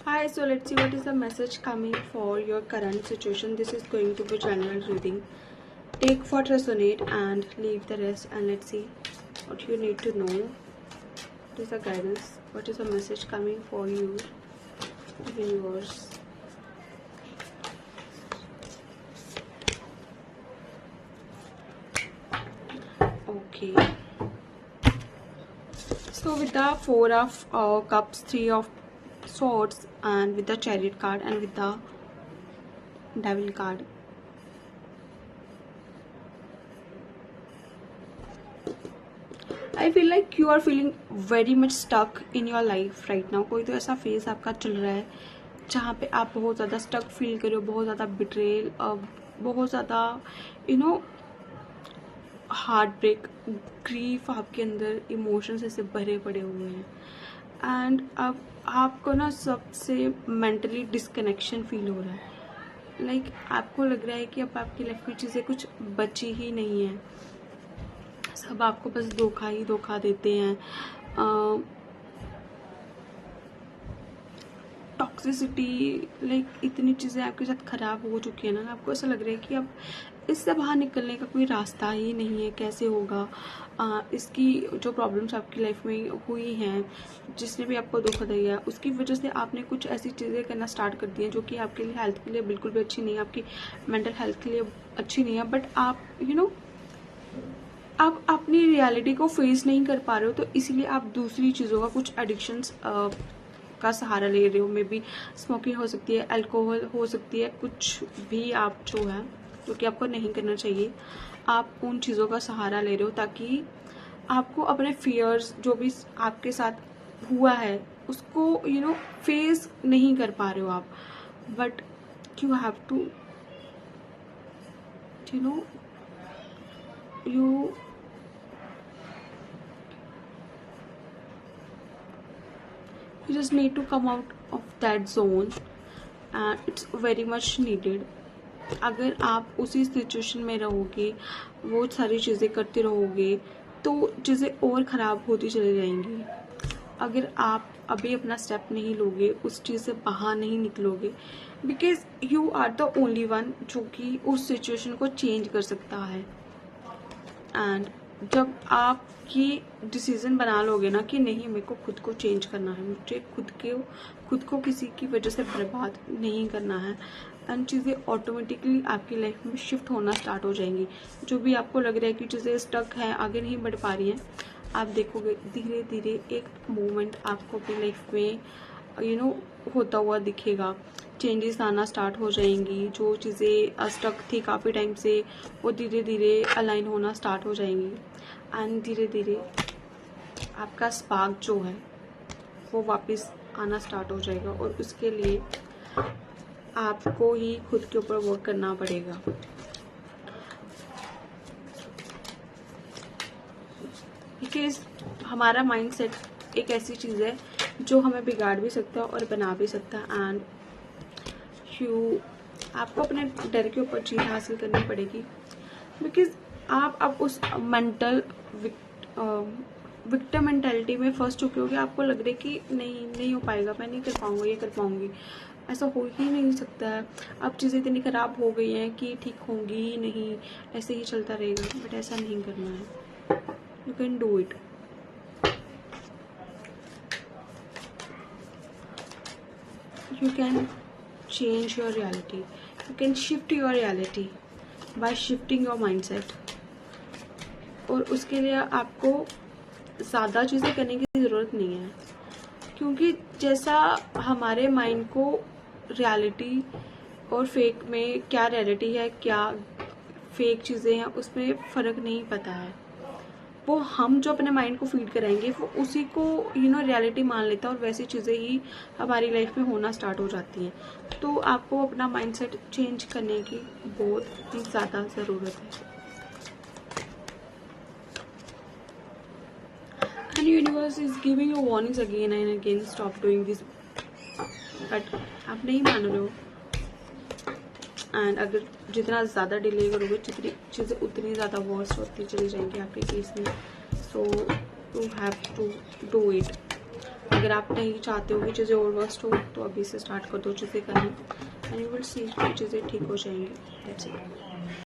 Hi, so let's see what is the message coming for your current situation. This is going to be general reading. Take what resonate and leave the rest, and let's see what you need to know. What is the guidance? What is the message coming for you, universe? Okay. So with the Four of Cups, Three of Swords, and with the Chariot card, and with the Devil card, I feel like you are feeling very much stuck in your life right now. कोई तो ऐसा phase आपका चल रहा है जहाँ पे आप बहुत ज़्यादा स्टक फील कर रहे हो, बहुत ज़्यादा बिट्रेल, बहुत ज़्यादा हार्ट ब्रेक, ग्रीफ, आपके अंदर इमोशंस ऐसे भरे पड़े हुए हैं। एंड अब आपको ना सबसे मेंटली डिस्कनेक्शन फील हो रहा है। लाइक आपको लग रहा है कि अब आपकी लाइफ में चीज़ें कुछ बची ही नहीं है, सब आपको बस धोखा ही धोखा देते हैं। टॉक्सिसिटी, लाइक इतनी चीज़ें आपके साथ ख़राब हो चुकी है ना, आपको ऐसा लग रहा है कि अब इससे बाहर निकलने का कोई रास्ता ही नहीं है, कैसे होगा। इसकी जो प्रॉब्लम्स आपकी लाइफ में हुई हैं, जिसने भी आपको धोखा दिया, उसकी वजह से आपने कुछ ऐसी चीज़ें करना स्टार्ट कर दी हैं जो कि आपके लिए हेल्थ के लिए बिल्कुल भी अच्छी नहीं है, आपकी मेंटल हेल्थ के लिए अच्छी नहीं है। बट आप आप अपनी रियलिटी को फेस नहीं कर पा रहे हो, तो इसीलिए आप दूसरी चीज़ों का कुछ एडिक्शंस का सहारा ले रहे हो। मे बी स्मोकिंग हो सकती है, अल्कोहल हो सकती है, कुछ भी आप जो है जो कि आपको नहीं करना चाहिए, आप उन चीज़ों का सहारा ले रहे हो ताकि आपको अपने फियर्स जो भी आपके साथ हुआ है उसको फेस नहीं कर पा रहे हो आप। But you have to you just need to come out of that zone and it's very much needed. अगर आप उसी सिचुएशन में रहोगे, वो सारी चीज़ें करते रहोगे, तो चीज़ें और ख़राब होती चली जाएंगी। अगर आप अभी अपना स्टेप नहीं लोगे, उस चीज़ से बाहर नहीं निकलोगे, because you are the only one जो कि उस सिचुएशन को चेंज कर सकता है। एंड जब आप ये डिसीज़न बना लोगे ना कि नहीं, मेरे को खुद को चेंज करना है, मुझे खुद को किसी की वजह से बर्बाद नहीं करना है, एंड चीज़ें ऑटोमेटिकली आपकी लाइफ में शिफ्ट होना स्टार्ट हो जाएंगी। जो भी आपको लग रहा है कि चीज़ें स्टक हैं, आगे नहीं बढ़ पा रही हैं, आप देखोगे धीरे धीरे एक मोमेंट आपको अपनी लाइफ में होता हुआ दिखेगा। चेंजेस आना स्टार्ट हो जाएंगी, जो चीज़ें स्टक थी काफ़ी टाइम से वो धीरे धीरे अलाइन होना स्टार्ट हो जाएंगी। एंड धीरे धीरे आपका स्पार्क जो है वो वापस आना स्टार्ट हो जाएगा, और उसके लिए आपको ही खुद के ऊपर वर्क करना पड़ेगा। बिकॉज हमारा माइंडसेट एक ऐसी चीज़ है जो हमें बिगाड़ भी सकता है और बना भी सकता है। एंड आपको अपने डर के ऊपर जीत हासिल करनी पड़ेगी, बिकॉज आप अब उस मेंटल विक्टिम मेंटालिटी में फंस चुके होगे। आपको लग रहा है कि नहीं हो पाएगा, मैं नहीं कर पाऊंगा, ये कर पाऊंगी, ऐसा हो ही नहीं सकता है। अब चीज़ें इतनी ख़राब हो गई हैं कि ठीक होंगी ही नहीं, ऐसे ही चलता रहेगा। बट ऐसा नहीं करना है, you can do it. You can change your reality. You can shift your reality by shifting your mindset. और उसके लिए आपको ज़्यादा चीज़ें करने की ज़रूरत नहीं है, क्योंकि जैसा हमारे माइंड को रियलिटी और फेक में क्या रियलिटी है, क्या फेक चीज़ें हैं, उसमें फ़र्क नहीं पता है। वो हम जो अपने माइंड को फीड कराएंगे वो उसी को रियलिटी मान लेता है, और वैसी चीज़ें ही हमारी लाइफ में होना स्टार्ट हो जाती हैं। तो आपको अपना माइंडसेट चेंज करने की बहुत ही ज़्यादा ज़रूरत है। And universe is giving you warnings again and again, stop doing this, but आप नहीं मान रहे हो। एंड अगर जितना ज़्यादा डिले करोगे, जितनी चीज़ें उतनी ज़्यादा वर्स्ट होती चली जाएंगी आपके केस में। So you have to do it. अगर आप नहीं चाहते हो कि चीज़ें और वर्स्ट हो तो अभी से स्टार्ट कर दो चीज़ें करना, एंड यू विल सी कि चीज़ें ठीक हो जाएंगी। That's it.